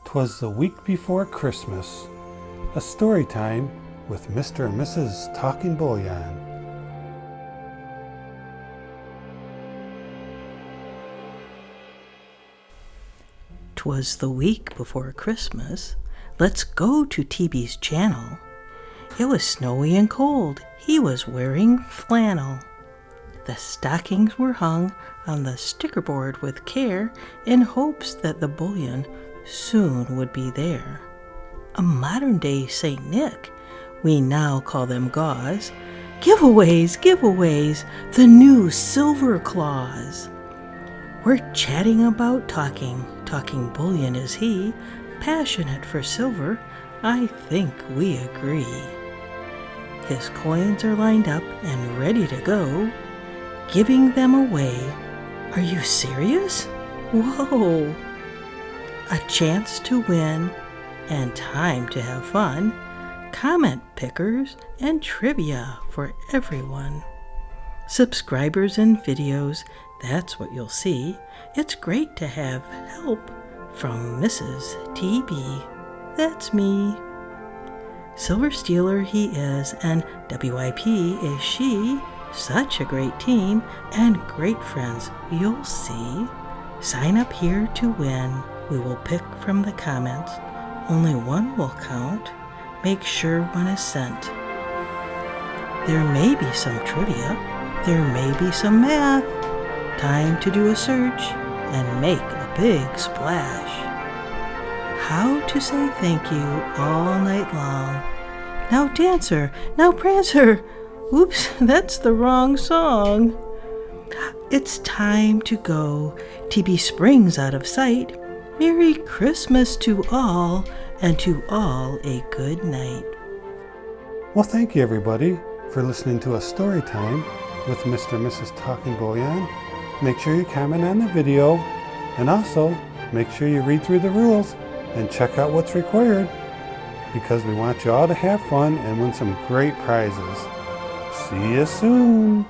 'Twas the week before Christmas, a story time with Mr. and Mrs. Talking Bullion. "'Twas the week before Christmas. Let's go to TB's channel. It was snowy and cold. He was wearing flannel. The stockings were hung on the sticker board with care in hopes that the bullion soon would be there. A modern-day St. Nick, we now call them GAWs. Giveaways, the new silver claws. We're chatting about talking bullion is he, passionate for silver, I think we agree. His coins are lined up and ready to go, giving them away. Are you serious? Whoa! A chance to win and time to have fun, comment pickers and trivia for everyone. Subscribers and videos, that's what you'll see. It's great to have help from Mrs. TB. That's me. Silver Stealer he is, and WIP is she. Such a great team and great friends, you'll see. Sign up here to win. We will pick from the comments. Only one will count. Make sure one is sent. There may be some trivia. There may be some math. Time to do a search and make a big splash. How to say thank you all night long. Now Dancer, now Prancer. Oops, that's the wrong song. It's time to go. TB springs out of sight. Merry Christmas to all, and to all a good night. Well, thank you everybody for listening to a story time with Mr. and Mrs. Talking Bullion. Make sure you comment on the video, and also make sure you read through the rules and check out what's required, because we want you all to have fun and win some great prizes. See you soon.